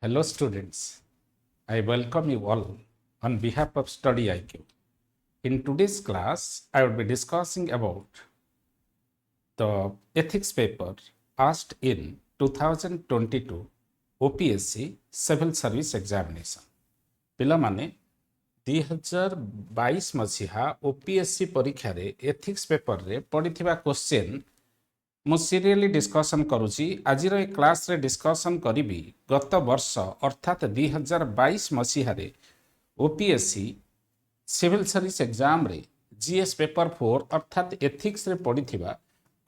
Hello students, I welcome you all on behalf of StudyIQ. In today's class, I will be discussing about the ethics paper asked in 2022 OPSC Civil Service Examination. ପିଲାମାନେ 2022 ମସିହା OPSC ପରୀକ୍ଷାରେ ethics ପେପରରେ ପଡ଼ିଥିବା question ମୁଁ ସିରିୟଲି discussion କରୁଛି। ଆଜିର ଏ କ୍ଲାସ୍ରେ discussion କରିବି ଗତ ବର୍ଷ ଅର୍ଥାତ୍ 2022 ମସିହାରେ OPSC ସିଭିଲ୍ ସର୍ଭିସ୍ ଏକ୍ଜାମ୍ରେ GS ପେପର 4 ଅର୍ଥାତ୍ ଏଥିକ୍ସରେ ପଡ଼ିଥିବା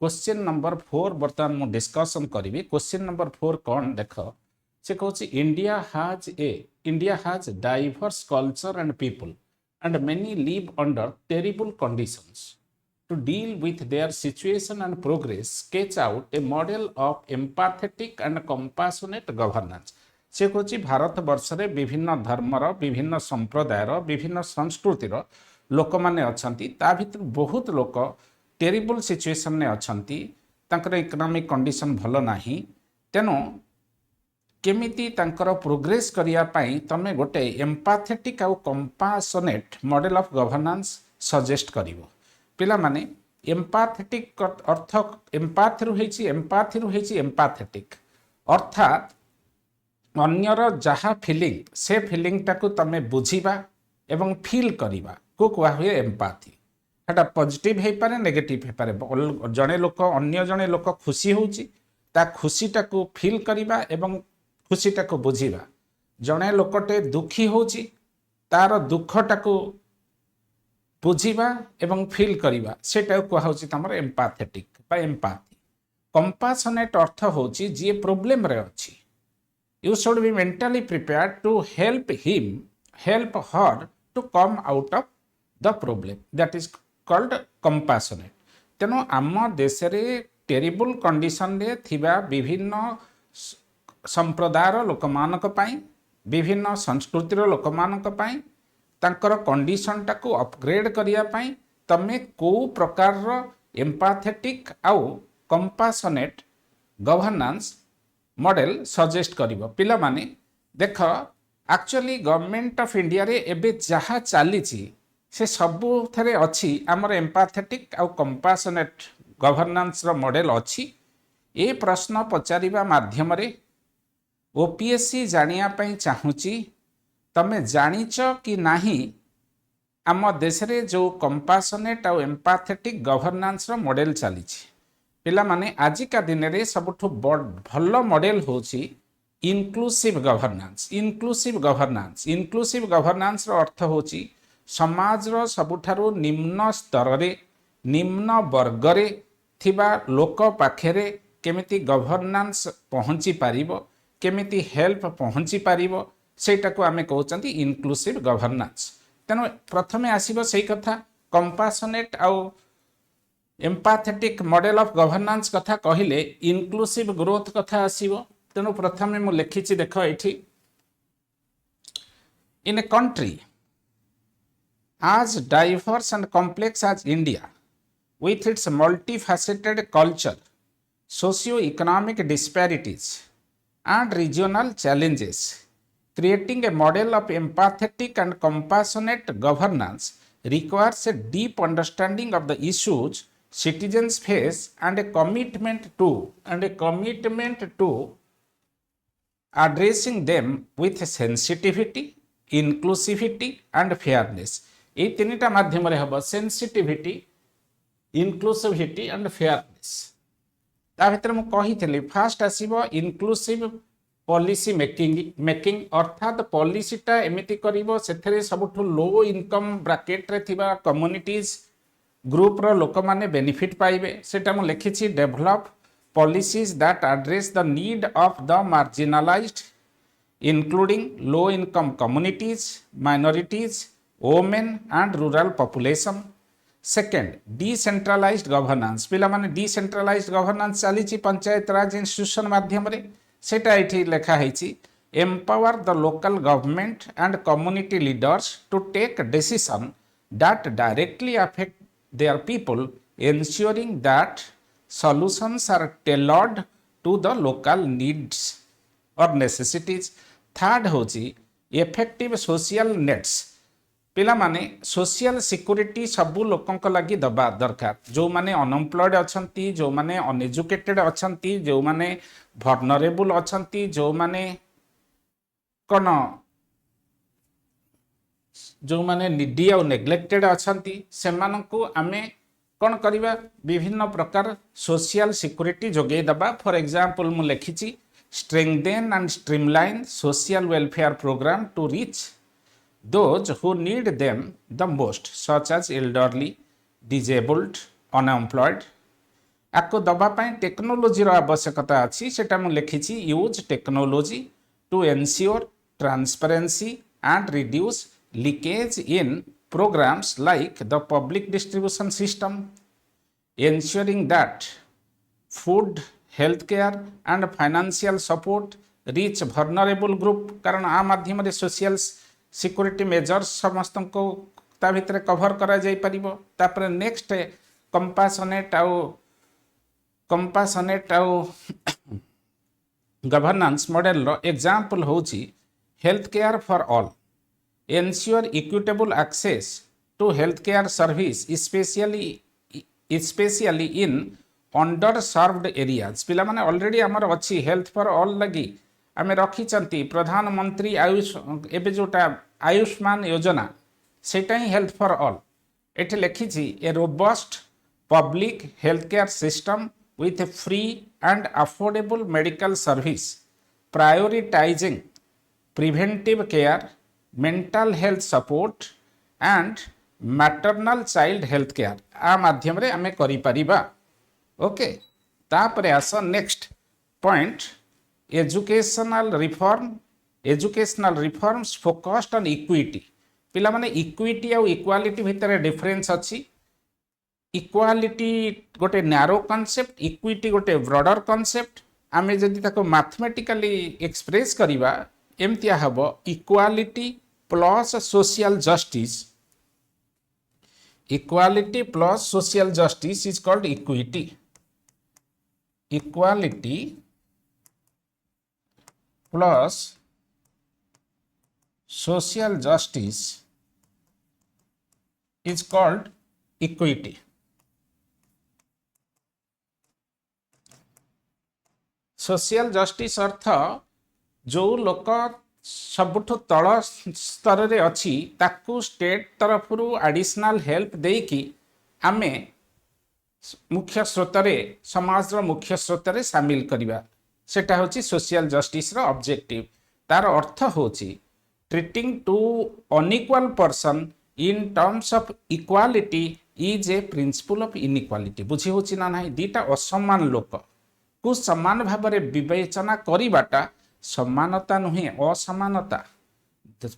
କ୍ୱେଶ୍ଚନ୍ ନମ୍ବର 4 ବର୍ତ୍ତମାନ ମୁଁ ଡିସ୍କସନ୍ କରିବି। କ୍ୱେଶ୍ଚନ୍ ନମ୍ବର 4 କ'ଣ ଦେଖ, ସେ କହୁଛି India has diverse culture and people and many live under terrible conditions. To deal with their situation and progress, sketch out a model of empathetic and compassionate governance. से Cauchy Bharat वर्षरे विभिन्न धर्मर विभिन्न संप्रदायर विभिन्न संस्कृतिर लोक माने अछंती, ता भितर बहुत लोक टेरिबल सिचुएशन ने अछंती, तांकर इकोनॉमिक कंडीशन भलो नाही, तेनो केमिति तांकर प्रोग्रेस करिया पई तमे गोटे एम्पाथेटिक आ कंपासनेट मॉडल ऑफ गवर्नेंस सजेस्ट करिवो। पिला माने एम्पाथेटिक अर्थ एम्पाथी होइछि एम्पाथेटिक अर्थात अन्यर जहा फीलिंग से फीलिंग टाकू तमे बुझीबा एवं फील करिबा को कुआ हुए एम्पाथी। हेटा पॉजिटिव हे पारे नेगेटिव हे पारे। जणे लोक अन्य जणे लोक खुशी होउछि ता खुशी टाकू फील करिबा एवं खुशी टाकू बुझीबा। जणे लोकटे दुखी होउछि तार दुख टाकू बुझीबा एवं फील करिबा सेटा कुआ होउछि तमर एम्पाथेटिक बा एम्पाथी। कंपासनेट अर्थ होउछि जे प्रॉब्लम रे अछि, you should be mentally prepared to help her to come out of the problem, that is called compassionate. तेनो आम देश रे टेरिबल कंडीशन रे थिबा विभिन्न संप्रदायर लोकमानक पई विभिन्न संस्कृतिर लोकमानक पई तांकर कंडीशन टाकू अपग्रेड करिया पई तमे को प्रकार रो एम्पाथेटिक आउ कंपासनेट गवर्नेंस मॉडल सजेस्ट करिवो। पिला माने देख, एक्चुअली गवर्नमेंट ऑफ इंडिया रे एबे जहा चालीची से सबु थरे अछि हमर एम्पाथेटिक आउ कंपासनेट गवर्नेंस रो मॉडल अछि। ए प्रश्न पचारिबा माध्यम रे OPSC जानिया पई चाहुची तमे जानिच कि नाही आम देश रे जो कंपासनेट आउ एम्पाथेटिक गवर्नेंस रो मॉडल चलीछि। पिला माने आजिका दिन रे सबठु भलो मॉडल होछि इनक्लूसिव गवर्नेंस। इनक्लूसिव गवर्नेंस रो अर्थ होछि समाज रो सबुठारु निम्न स्तर रे निम्न वर्ग रे थिबा लोक पाखेरे केमिति गवर्नेंस पहुंची पारिबो, केमिति हेल्प पहुंची पारिबो, सेटा को आमे कहउचंती इनक्लूसिव गवर्नेंस। तेनो प्रथमे आसीबो सेही कथा कंपासनेट आउ एम्पाथेटिक मॉडल ऑफ गवर्नेंस कथा कहिले इनक्लूसिव ग्रोथ कथा आसीबो। तेनो प्रथमे मु लिखिछि देख एठी, in a country as diverse and complex as India, with its multifaceted culture, socio-economic disparities, and regional challenges, creating a model of empathetic and compassionate governance requires a deep understanding of the issues citizens face and a commitment to addressing them with sensitivity, inclusivity, and fairness. ये तीनटा माध्यम रे हबो sensitivity, inclusivity and fairness. ता भीतर मु कहितली fast आसीबो inclusive policy making अर्थात पॉलिसीटा एमिति करिवो सेथरे सबठु लो इनकम ब्रैकेट रे थिबा कम्युनिटीज ग्रुप रो लोक माने बेनिफिट पाइबे। सेटा मु लिखिछि develop policies that address the need of the marginalised including low income communities, minorities, women and rural population. Second, decentralized governance. पिला माने decentralized governance चलीछि पंचायत राज इंस्टीट्यूशन माध्यम रे, सेटा एठी लेखा हैछि empower the local government and community leaders to take decision that directly affect their people, ensuring that solutions are tailored to the local needs or necessities. Third होची effective social nets पिला माने social security सबू लोकंक लगी दबा दरकार जो माने unemployed अछंती जो माने अनएजुकेटेड अछंती जो माने vulnerable अछंती जो माने कोन जो माने निडी और नेग्लेक्टेड अछंती सेमानंकु आमे कौन करिबा विभिन्न प्रकार सोशल सिक्योरिटी जोगे दबा फॉर एग्जांपल मु लिखिची strengthen and streamline social welfare program to reach those who need them the most such as elderly disabled unemployed आपको दबा पाई टेक्नोलोजी रो आवश्यकता अछि सेटा मु लिखिची use technology to ensure transparency and reduce leakage in programs like the public distribution system ensuring that food healthcare and financial support reach vulnerable group कारण आ माध्यम रे सोशल सिक्योरिटी मेजर्स समस्त को ता भितर कवर करा जाय परिबो तापर नेक्स्ट कंपासनेट गवर्नेंस मॉडल रो एग्जांपल होची health care for all ensure equitable access to healthcare service especially in underserved areas पिला माने ऑलरेडी हमर अछि हेल्थ फॉर ऑल लगी आमे रखी चंती प्रधानमंत्री आयुष एबे जोटा आयुष्मान योजना सेटा ही हेल्थ फॉर ऑल एठे लिखी छी a robust public health care system with free and affordable medical service prioritizing preventive care mental health support and maternal child health care आ माध्यम रे आमे करि परिबा ओके तापरे आस next point educational reforms focused on equity पिला माने इक्विटी और इक्वालिटी भितर डिफरेंस अछि इक्वालिटी गोटे नैरो कांसेप्ट इक्विटी गोटे ब्रॉडर कांसेप्ट आमे जदि ताको मैथमेटिकली एक्सप्रेस करिबा एमतिया हबो equality plus social justice equality plus social justice is called equity equality plus social justice is called equity social justice अर्थ जो लोक सबुठ तल स्तर रे अछि ताकू स्टेट तरफ एडिशनल हेल्प देकी आमे मुख्य स्रोत रे समाज रो मुख्य स्रोत रे शामिल करिबा सेटा होची सोशल जस्टिस रो ऑब्जेक्टिव तार अर्थ होची treating two unequal person in terms of equality is a principle of inequality बुझी होची ना नाही दीटा असमान लोक को समान भाव में विवेचना करिबाटा समानता नुहे असमानता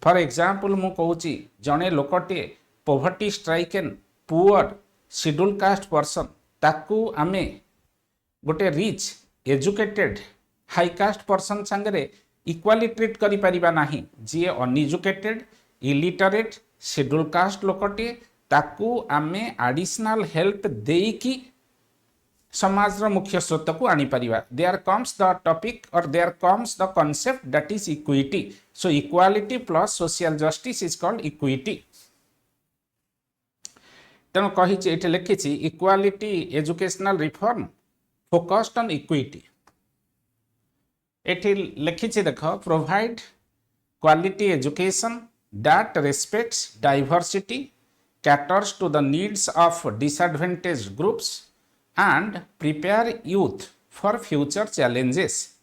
फॉर एग्जांपल मु कहूची जने लोकटे poverty stricken poor scheduled caste person ताकू आमे गोटे rich educated high caste person संगरे इक्वाली ट्रीट करि परिबा नाही जे अनएजुकेटेड इलिटरेट शेड्यूल कास्ट लोकटे ताकू आमे एडिशनल हेल्प देकी समाज रो मुख्य स्रोत को आनी परिबा देयर कम्स द टॉपिक और there comes the concept that is equity so equality plus social justice is called equity तेणु कही एटे लिखी equality educational reform focused on equity एटी लिखी देख provide quality education that respects diversity caters to the needs of disadvantaged groups and prepare youth for future challenges.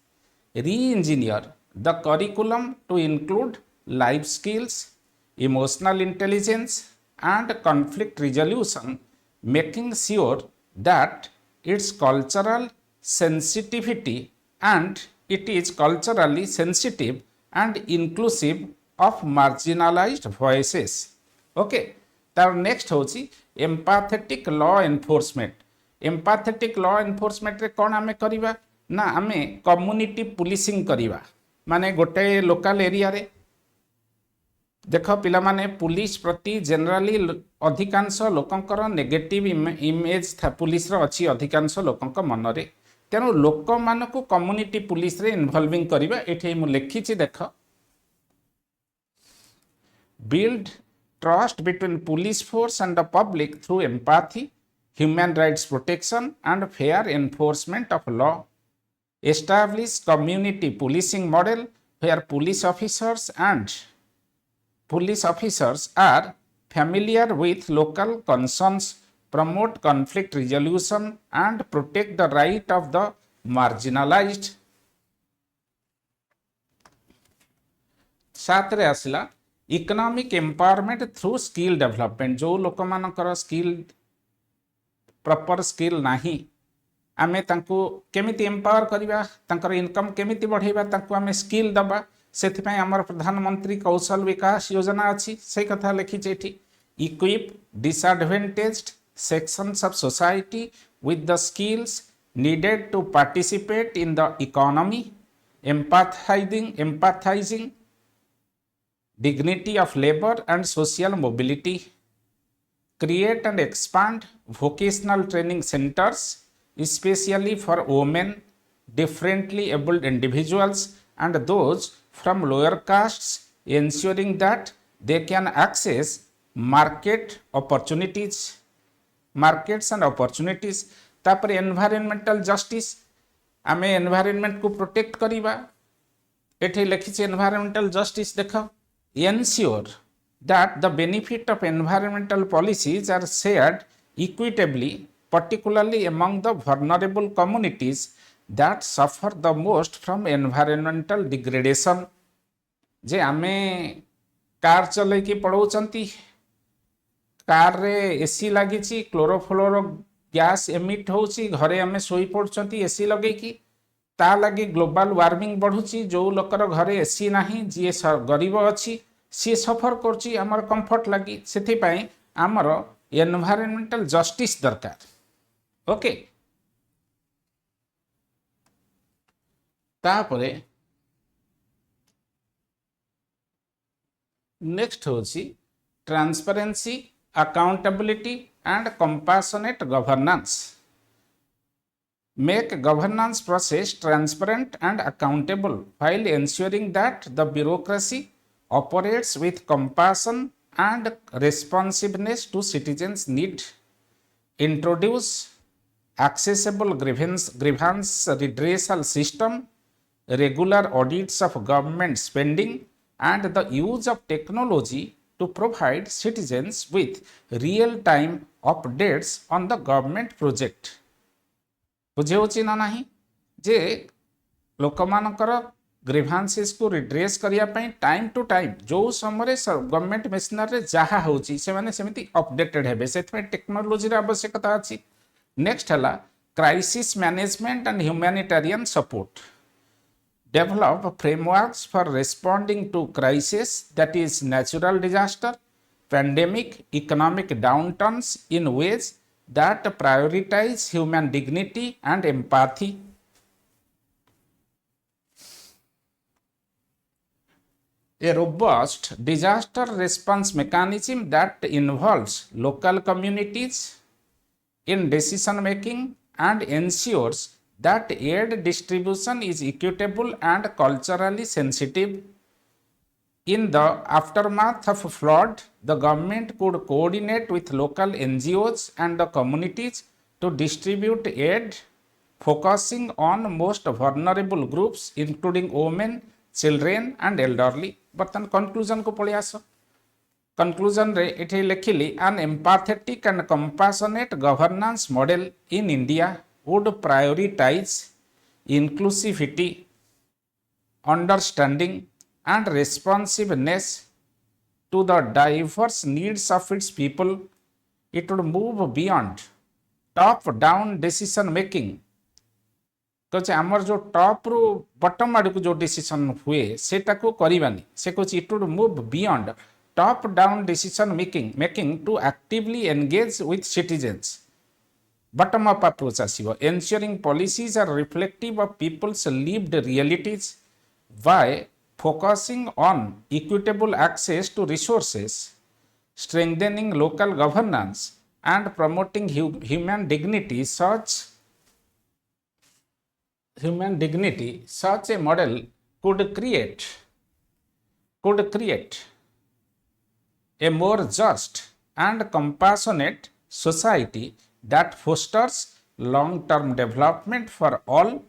Re-engineer the curriculum to include life skills, emotional intelligence, and conflict resolution, making sure that its cultural sensitivity and it is culturally sensitive and inclusive of marginalized voices. Okay, तार next होची empathetic law enforcement. Empathetic law enforcement रे कौन आमे करिबा ना आमे community policing करिबा माने गोटे लोकल एरिया रे देख पिला माने पुलिस प्रति जनरली अधिकांश लोकंकर नेगेटिव इमेज था पुलिस रो अछि अधिकांश लोकंक मन रे तेनु लोक मानको कम्युनिटी पुलिस रे इन्वॉल्विंग करिबा एठे मु लिखिछि देख build trust between police force and the public through empathy, human rights protection, and fair enforcement of law. Establish community policing model where police officers are familiar with local concerns, promote conflict resolution, and protect the right of the marginalized. सातरे आसला economic empowerment through skill development जो लोक मानकर skill proper skill नाही आमे तांको केमिति empower करिबा तांकर इनकम केमिति बढ़ाइबा तांको आमे स्किल दबा सेथिपय हमर प्रधानमंत्री कौशल विकास योजना अछि से कथा लिखि जेठी equip disadvantaged sections of society with the skills needed to participate in the economy, empathizing dignity of labor and social mobility, create and expand vocational training centers, especially for women, differently abled individuals, and those from lower castes, ensuring that they can access markets and opportunities. तापर environmental justice आमे environment को protect करिबा एठी लिखिছে environmental justice देख ensure that the benefit of environmental policies are shared equitably, particularly among the vulnerable communities that suffer the most from environmental degradation. जे आमे car चले की पड़ौचंती car रे एसी लागिची क्लोरोफ्लोरो गैस एमिट होची घरे आमे सोई पड़चंती एसी लगे की ता लगी ग्लोबल वार्मिंग बढ़ुची जो लोकर घरे एसी नाही जी गरीब अछि सी सफर करची हमर कंफर्ट लगी सेथि पई हमर एनवायरमेंटल जस्टिस दरकार ओके तापरे नेक्स्ट होची transparency accountability and compassionate governance. Make governance process transparent and accountable while ensuring that the bureaucracy operates with compassion and responsiveness to citizens' need. Introduce accessible grievance redressal system, regular audits of government spending, and the use of technology to provide citizens with real-time updates on the government project. बुझे होची ना नहीं जे लोकमानकर ग्रीभांसेस को redress करिया पई time to time जो समय government machinery रे जहा होची से माने सेमिति अपडेटेड हेबे सेथमे टेक्नोलॉजी रे आवश्यकता अछि नेक्स्ट हला crisis management and humanitarian support develop frameworks for responding to crisis that is natural disaster, pandemic, economic downturns in ways that prioritize human dignity and empathy. A robust disaster response mechanism that involves local communities in decision making and ensures that aid distribution is equitable and culturally sensitive. In the aftermath of flood, the government could coordinate with local NGOs and the communities to distribute aid, focusing on most vulnerable groups including women, children and elderly. बर्तन conclusion को पढ़ी आसो conclusion रे एठी लिखिली an empathetic and compassionate governance model in India would prioritize inclusivity, understanding, and responsiveness to the diverse needs of its people. It would move beyond top-down decision making. कहे आमर जो top रु bottom आड़ को जो decision हुए सेटा को करिबानी से कहे it would move beyond top down decision making to actively engage with citizens bottom up approach asibo ensuring policies are reflective of people's lived realities by focusing on equitable access to resources, strengthening local governance and promoting human dignity. Such a model could create a more just and compassionate society that fosters long-term development for all,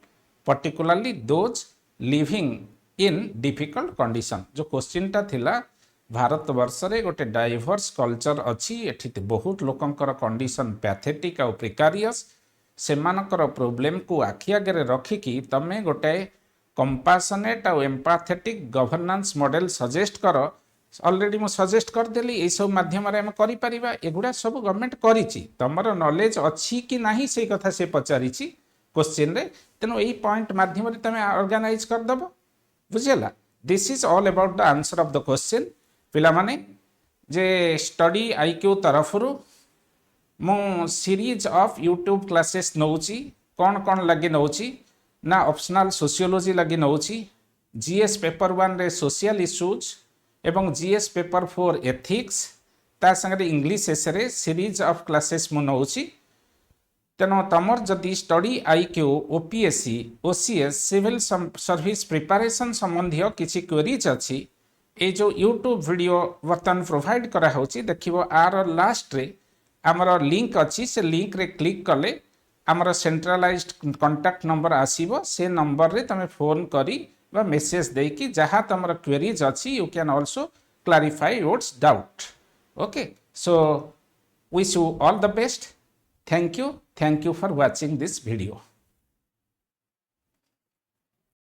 particularly those living in difficult condition। जो question टा थिला भारत वर्ष रे गोटे diverse culture अच्छी एठी बहुत लोकंकर condition pathetic और प्रिकारियस सेमानकर प्रोब्लेम को आखि आगे रखिकी तमे गोटे कंपासनेट और एम्पाथेटिक गवर्नेंस मॉडल सजेस्ट कर। ऑलरेडी मु सजेस्ट करदेली ये सब माध्यम आम करिपरिबा एगुड़ा सब गवर्नमेंट करिछि तमर नॉलेज अच्छी कि नाही से कथा से पचारिछि क्वेश्चन रे तेनो एई पॉइंट माध्यम रे तमे ऑर्गेनाइज कर दबो बुझिला। This is all about the answer of the question. पिला माने जे स्टडी आईक्यू तरफरु मु सीरीज ऑफ यूट्यूब क्लासेस नौची कौन कौन लगे नौची ना ऑप्शनल सोशियोलॉजी लगे नौची जीएस पेपर 1 रे सोशल इश्यूज एवं जीएस पेपर 4 एथिक्स ता संगे English essay series of classes मु नौची। तेनो तमर जदि study IQ OPSC OCS civil service preparation संबंधी किसी क्वेरीज अच्छी ये जो यूट्यूब वीडियो बर्तमान प्रोवाइड करा होची देखिबो आर लास्ट रे आमर लिंक अच्छी से लिंक रे क्लिक कले आमर सेंट्रलाइज्ड कांटेक्ट नंबर आसीबो से नंबर रे तमे फोन करी बा मेसेज देकी जहाँ तमर क्वेरीज अच्छी you can also clarify yours doubt. Okay so wish you all the best. Thank you for watching this video.